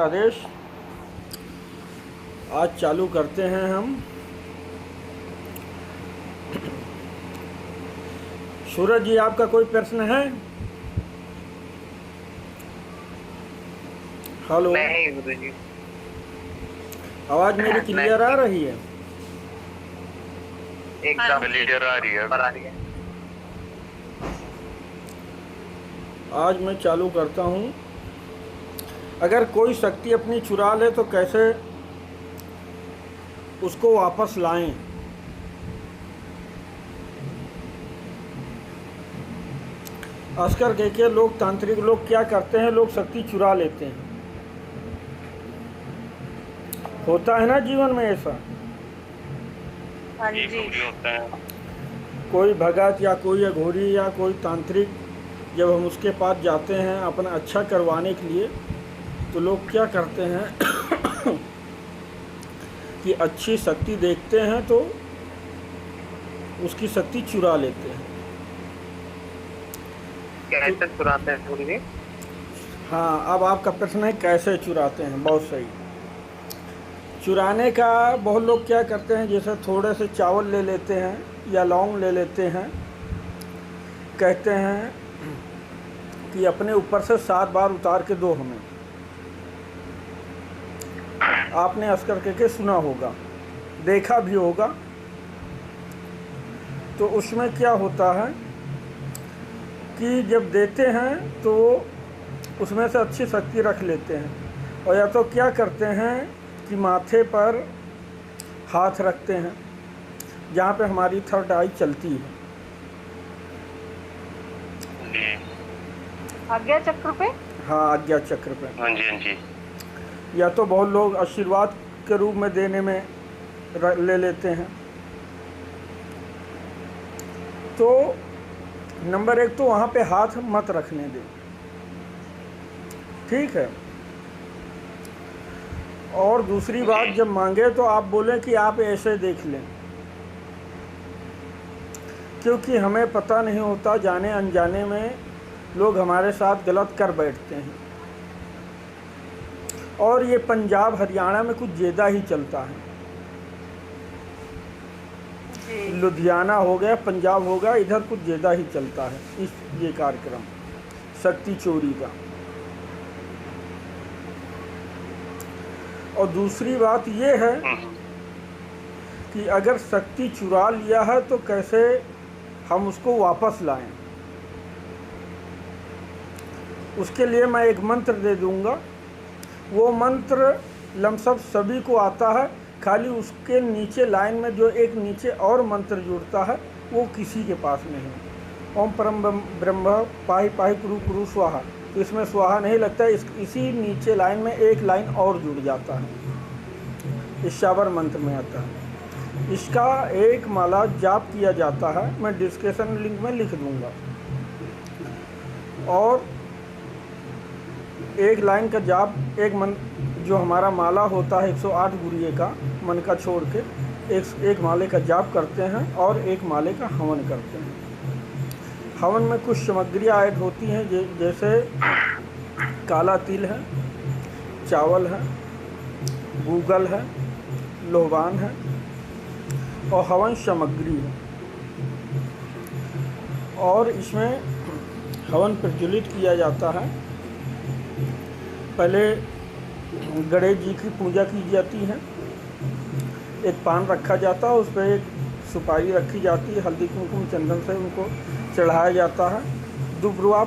आदेश आज चालू करते हैं हम। सूरज जी, आपका कोई प्रश्न है? हेलो, नहीं गुरुजी, आवाज़ मेरी क्लियर आ रही है? एकदम क्लियर आ रही है। आज मैं चालू करता हूँ। अगर कोई शक्ति अपनी चुरा ले तो कैसे उसको वापस लाएं। अस्कर के लोग, तांत्रिक लोग क्या करते हैं, लोग शक्ति चुरा लेते हैं। होता है ना जीवन में ऐसा। हाँ जी, होता है। कोई भगत या कोई अघोरी या कोई तांत्रिक, जब हम उसके पास जाते हैं अपना अच्छा करवाने के लिए, तो लोग क्या करते हैं कि अच्छी शक्ति देखते हैं तो उसकी शक्ति चुरा लेते हैं। कैसे चुराते हैं गुरुजी? हाँ, अब आपका प्रश्न है कैसे चुराते हैं। बहुत सही। चुराने का बहुत लोग क्या करते हैं, जैसे थोड़े से चावल ले लेते हैं या लौंग ले लेते हैं, कहते हैं कि अपने ऊपर से 7 बार उतार के दो हमें। आपने अस्कर के सुना होगा, देखा भी होगा। तो उसमें क्या होता है कि जब देते हैं तो उसमें से अच्छी शक्ति रख लेते हैं, और या तो क्या करते हैं कि माथे पर हाथ रखते हैं जहाँ पे हमारी थर्ड आई चलती है। आज्ञा चक्र पे? हाँ, आज्ञा चक्र पे। हाँ जी, हाँ जी। या तो बहुत लोग आशीर्वाद के रूप में देने में ले लेते हैं। तो नंबर 1 तो वहाँ पे हाथ मत रखने दें, ठीक है। और दूसरी बात, जब मांगे तो आप बोलें कि आप ऐसे देख लें, क्योंकि हमें पता नहीं होता, जाने अनजाने में लोग हमारे साथ गलत कर बैठते हैं। और ये पंजाब हरियाणा में कुछ ज़्यादा ही चलता है। लुधियाना हो गया, पंजाब हो गया, इधर कुछ ज़्यादा ही चलता है ये कार्यक्रम शक्ति चोरी का। और दूसरी बात ये है कि अगर शक्ति चुरा लिया है तो कैसे हम उसको वापस लाएं। उसके लिए मैं एक मंत्र दे दूंगा। वो मंत्र लमसम सभी को आता है, खाली उसके नीचे लाइन में जो एक नीचे और मंत्र जुड़ता है वो किसी के पास नहीं है। ओम परम ब्रह्म पाहि पाहि कुरु कुरु स्वाहा। तो इसमें स्वाहा नहीं लगता है, इसी नीचे लाइन में एक लाइन और जुड़ जाता है, ईशावर मंत्र में आता है। इसका एक माला जाप किया जाता है, मैं डिस्क्रिप्शन लिंक में लिख दूंगा। और एक लाइन का जाप, एक मन जो हमारा माला होता है 108 गुरिये का, मन का छोड़ के एक माले का जाप करते हैं और एक माले का हवन करते हैं। हवन में कुछ सामग्रियाँ ऐड होती हैं, जैसे काला तिल है, चावल है, गूगल है, लोबान है और हवन सामग्री है। और इसमें हवन प्रज्वलित किया जाता है। पहले गणेश जी की पूजा की जाती है, एक पान रखा जाता है, उस पर एक सुपारी रखी जाती है, हल्दी कुमकुम चंदन से उनको चढ़ाया जाता है। दुबरुआ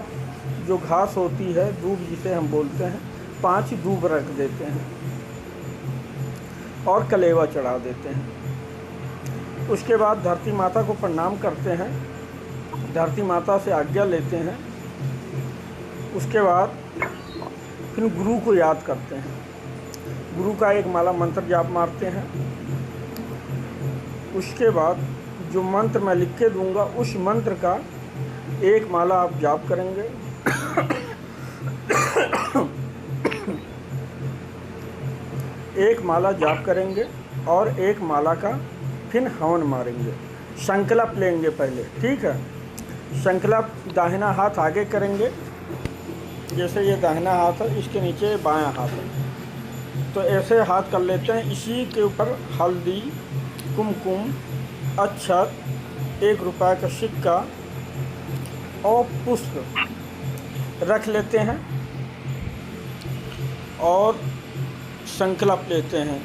जो घास होती है, दूब जिसे हम बोलते हैं, 5 दूब रख देते हैं और कलेवा चढ़ा देते हैं। उसके बाद धरती माता को प्रणाम करते हैं, धरती माता से आज्ञा लेते हैं। उसके बाद फिर गुरु को याद करते हैं, गुरु का एक माला मंत्र जाप मारते हैं। उसके बाद जो मंत्र मैं लिख के दूंगा, उस मंत्र का एक माला आप जाप करेंगे। एक माला जाप करेंगे और एक माला का फिर हवन मारेंगे। संकल्प लेंगे पहले, ठीक है। संकल्प दाहिना हाथ आगे करेंगे, जैसे ये दाहिना हाथ है, इसके नीचे बायां हाथ है, तो ऐसे हाथ कर लेते हैं। इसी के ऊपर हल्दी, कुमकुम, अक्षत, 1 रुपये का सिक्का और पुष्प रख लेते हैं और संकल्प लेते हैं।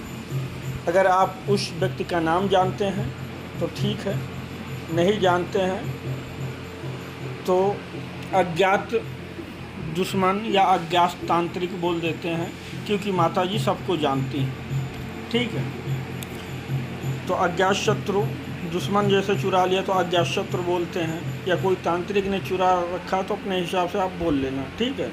अगर आप उस व्यक्ति का नाम जानते हैं तो ठीक है, नहीं जानते हैं तो अज्ञात दुश्मन या अज्ञात तांत्रिक बोल देते हैं, क्योंकि माता जी सबको जानती हैं। ठीक है, तो अज्ञात शत्रु, दुश्मन जैसे चुरा लिया तो अज्ञात शत्रु बोलते हैं, या कोई तांत्रिक ने चुरा रखा तो अपने हिसाब से आप बोल लेना। ठीक है,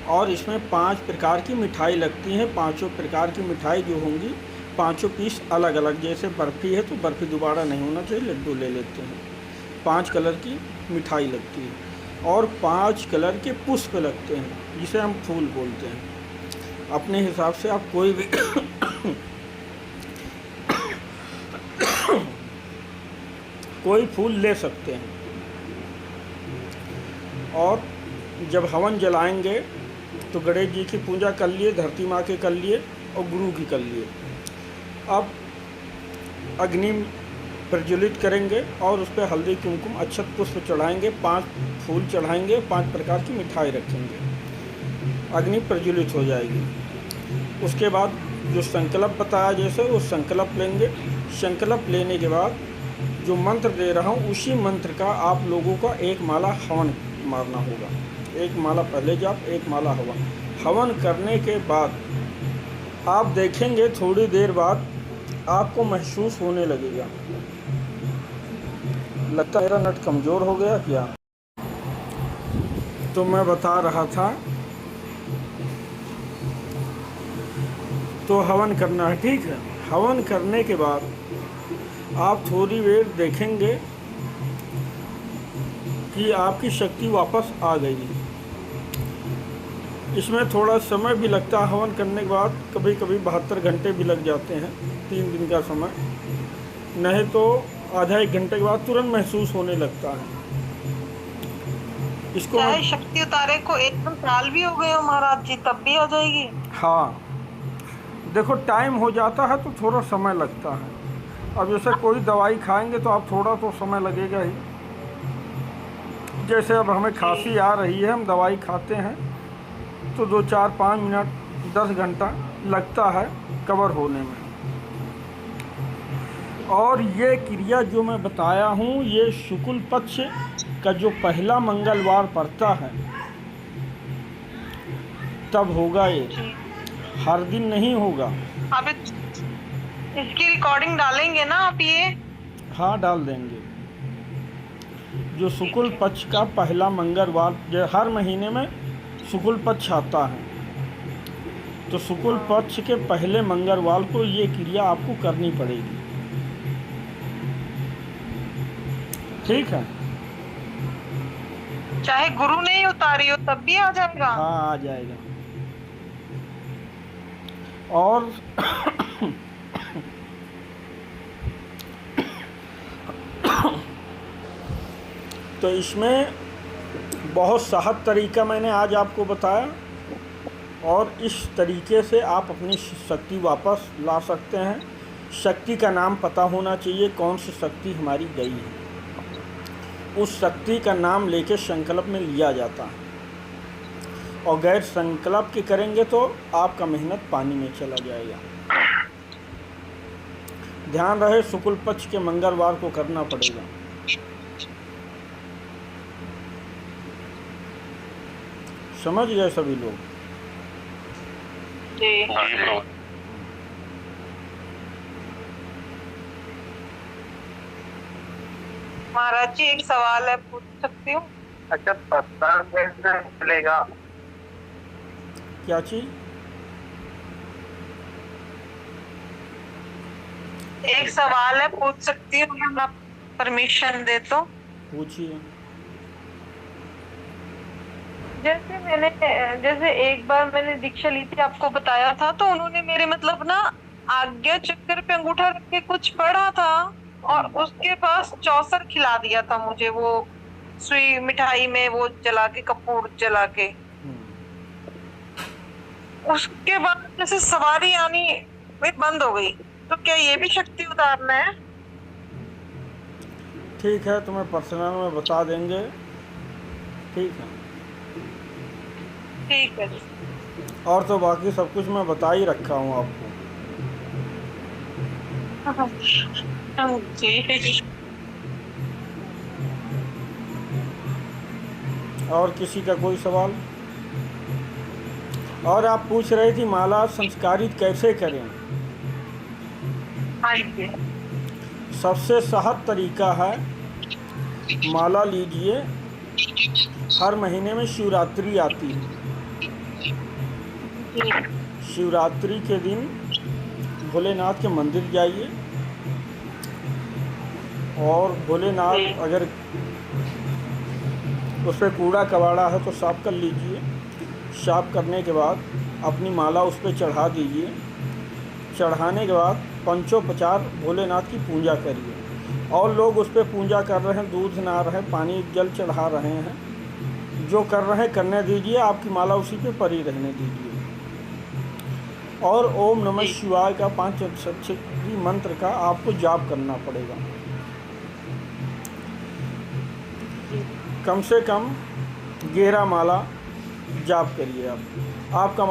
और इसमें 5 प्रकार की मिठाई लगती हैं। 5 प्रकार की मिठाई जो होंगी, 5 पीस अलग अलग। जैसे बर्फ़ी है तो बर्फ़ी दोबारा नहीं होना चाहिए, लड्डू ले लेते हैं। 5 कलर की मिठाई लगती है और 5 कलर के पुष्प लगते हैं, जिसे हम फूल बोलते हैं। अपने हिसाब से आप कोई भी कोई फूल ले सकते हैं। और जब हवन जलाएंगे तो गणेश जी की पूजा कर लिए, धरती माँ के कर लिए और गुरु की कर लिए। अब अग्नि प्रज्वलित करेंगे और उस पर हल्दी, कुमकुम, अक्षत, पुष्प चढ़ाएंगे, 5 फूल चढ़ाएंगे, 5 प्रकार की मिठाई रखेंगे। अग्नि प्रज्वलित हो जाएगी। उसके बाद जो संकल्प बताया जैसे वो संकल्प लेंगे। संकल्प लेने के बाद जो मंत्र दे रहा हूँ उसी मंत्र का आप लोगों का 1 माला हवन मारना होगा। 1 माला पहले जाप, 1 माला हवन। हवन करने के बाद आप देखेंगे थोड़ी देर बाद आपको महसूस होने लगेगा। लगता है मेरा नट कमज़ोर हो गया क्या? तो मैं बता रहा था, तो हवन करना है। ठीक है, हवन करने के बाद आप थोड़ी देर देखेंगे कि आपकी शक्ति वापस आ गई। इसमें थोड़ा समय भी लगता है। हवन करने के बाद कभी कभी 72 घंटे भी लग जाते हैं, 3 दिन का समय, नहीं तो आधा 1 घंटे के बाद तुरंत महसूस होने लगता है। इसको चाहे शक्ति उतारे को 1 साल भी हो गए हो महाराज जी, तब भी हो जाएगी? हाँ, देखो टाइम हो जाता है तो थोड़ा समय लगता है। अब जैसे कोई दवाई खाएंगे तो आप थोड़ा तो समय लगेगा ही। जैसे अब हमें खांसी आ रही है, हम दवाई खाते हैं तो 2, 4, 5 मिनट, 10 घंटा लगता है कवर होने में। और ये क्रिया जो मैं बताया हूँ, ये शुक्ल पक्ष का जो पहला मंगलवार पड़ता है तब होगा। ये हर दिन नहीं होगा। आप इसकी रिकॉर्डिंग डालेंगे ना आप? ये हाँ, डाल देंगे। जो शुक्ल पक्ष का पहला मंगलवार, जो हर महीने में शुक्ल पक्ष आता है, तो शुक्ल पक्ष के पहले मंगलवार को ये क्रिया आपको करनी पड़ेगी। ठीक है, चाहे गुरु नहीं उतारी हो तब भी आ जाएगा? हाँ, आ जाएगा। और तो इसमें बहुत सहज तरीका मैंने आज आपको बताया, और इस तरीके से आप अपनी शक्ति वापस ला सकते हैं। शक्ति का नाम पता होना चाहिए, कौन सी शक्ति हमारी गई है। उस शक्ति का नाम लेके संकल्प में लिया जाता है, और गैर संकल्प के करेंगे तो आपका मेहनत पानी में चला जाएगा। ध्यान रहे, शुक्ल पक्ष के मंगलवार को करना पड़ेगा। समझ गए सभी लोग? जी। महाराज जी एक सवाल है, पूछ सकती हूँ? अच्छा, पता कैसे चलेगा? क्या चीज? एक सवाल है, पूछ सकती हूँ अगर आप परमिशन दे तो? पूछिए। जैसे एक बार मैंने दीक्षा ली थी, आपको बताया था, तो उन्होंने मेरे मतलब ना आज्ञा चक्र पे अंगूठा रख के कुछ पढ़ा था, और उसके पास चौसर खिला दिया था मुझे, वो सुई मिठाई में वो जला के, कपूर जला के। उसके बाद जैसे सवारी आनी भी बंद हो गई, तो क्या ये भी शक्ति उतारना है? ठीक है, तुम्हें पर्सनल में बता देंगे। ठीक है, ठीक है जी। और तो बाकी सब कुछ मैं बता ही रखा हूँ आपको। जी। और किसी का कोई सवाल? और आप पूछ रहे थी माला संस्कारित कैसे करें। हाँ जी। सबसे सहज तरीका है, माला लीजिए। हर महीने में शिवरात्रि आती है। शिवरात्रि के दिन भोलेनाथ के मंदिर जाइए, और भोलेनाथ अगर उस पर कूड़ा कबाड़ा है तो साफ कर लीजिए। साफ करने के बाद अपनी माला उस पर चढ़ा दीजिए। चढ़ाने के बाद पंचोपचार भोलेनाथ की पूजा करिए। और लोग उस पर पूजा कर रहे हैं, दूध ना रहे, पानी जल चढ़ा रहे हैं, जो कर रहे हैं करने दीजिए। आपकी माला उसी पे पड़ी रहने दीजिए। और ओम नमः शिवाय का 5 अक्षरी मंत्र का आपको जाप करना पड़ेगा। कम से कम 11 माला जाप करिए आप। आपका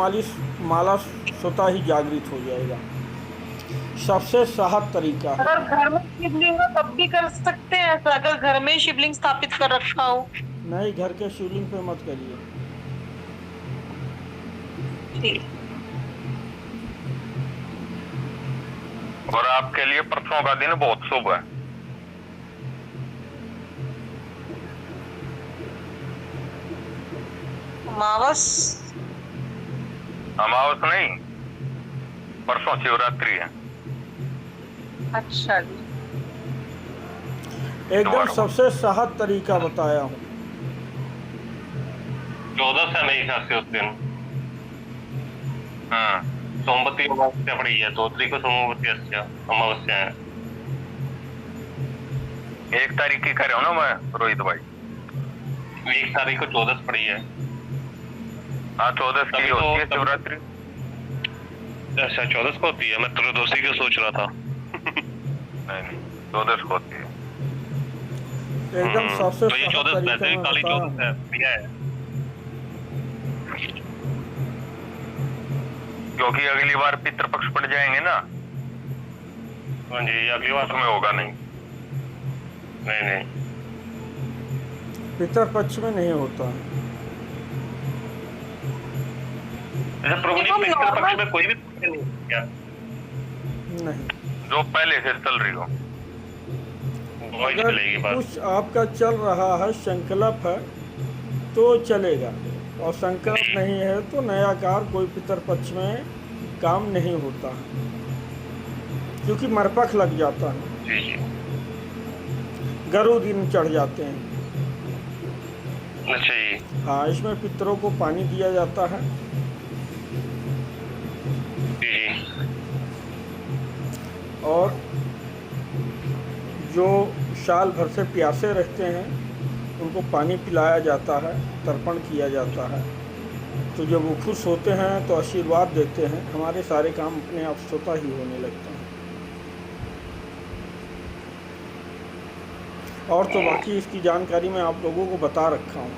माला स्वतः ही जागृत हो जाएगा। सबसे सहज तरीका है। अगर घर में शिवलिंग हो तब भी कर सकते हैं ऐसा? अगर घर में शिवलिंग स्थापित कर रखा हो? नहीं, घर के शिवलिंग पे मत करिए। ठीक। और आपके लिए परसों का दिन बहुत शुभ है। अमावस नहीं, परसों शिवरात्रि है। अच्छा जी। एकदम सबसे सहज तरीका बताया हूँ। 14 से मेरे ख्याल से उस दिन सोमवती अमावस्या पड़ी है। 2 तारीख को सोमवती अमावस्या है। 1 तारीख की कर रहा हूँ ना मैं रोहित भाई। 1 तारीख को 14 पड़ी है। हाँ, 14 की होती है शिवरात्रि। अच्छा, 14 को होती है। मैं त्रयोदशी की सोच रहा था। नहीं, 14 को होती है। एकदम सबसे तो ये सहज 14 तरीका वैसे मैं काली बता रहा 14 है, बढ़िया है। क्योंकि अगली बार पितृपक्ष पड़ जाएंगे ना। हाँ जी, अगली बार उसमें होगा नहीं। नहीं पितृपक्ष में नहीं होता है। अच्छा प्रभु जी, पितृपक्ष में कोई भी पूजा नहीं है क्या? नहीं, जो पहले से चल रही हो वही अगर चलेगी बात। कुछ आपका चल रहा है, संकल्प है, तो चलेगा। और संकल्प नहीं है तो नया कार कोई पितृपक्ष में काम नहीं होता, क्योंकि मरपख लग जाता है। जी जी। गरु दिन चढ़ जाते हैं। अच्छा जी। हाँ, इसमें पितरों को पानी दिया जाता है। जी जी। और जो साल भर से प्यासे रहते हैं उनको पानी पिलाया जाता है, तर्पण किया जाता है। तो जब वो खुश होते हैं तो आशीर्वाद देते हैं। हमारे सारे काम अपने आप स्वतः ही होने लगते हैं। और तो बाकी इसकी जानकारी मैं आप लोगों को बता रखा हूँ।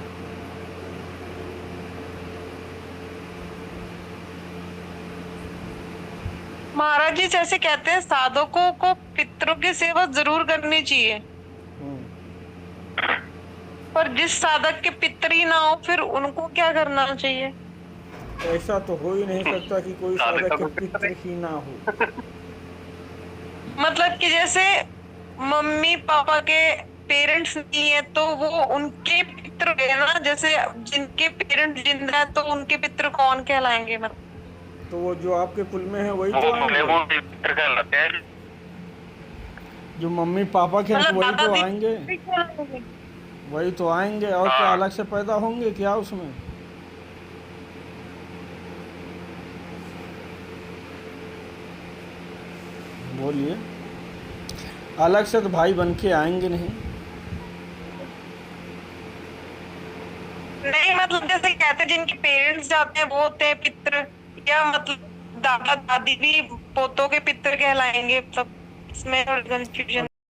महाराज जी जैसे कहते हैं साधकों को पितरों की सेवा जरूर करनी चाहिए, पर जिस साधक के पितर ही ना हो फिर उनको क्या करना चाहिए? ऐसा तो हो ही नहीं सकता कि कोई साधक के पितर ही ना हो। मतलब कि जैसे मम्मी पापा के पेरेंट्स नहीं है तो वो उनके पितर है ना। जैसे जिनके पेरेंट्स जिंदा है तो उनके पितर कौन कहलाएंगे? मतलब तो वो जो आपके कुल में है वही तो आएंगे। वो पितर कहलाते हैं। जो मम्मी पापा के हैं वही तो आएंगे। कहलाएंगे। वही तो आएंगे। और क्या अलग से पैदा होंगे क्या उसमें? बोलिए। अलग से तो भाई बन के आएंगे नहीं। नहीं मतलब जैसे कहते हैं जिनके पेरेंट्स जाते हैं वो होते हैं पितर, या मतलब दादा दादी भी पोतों के पितर कहलाएंगे, मतलब इसमें कंफ्यूजन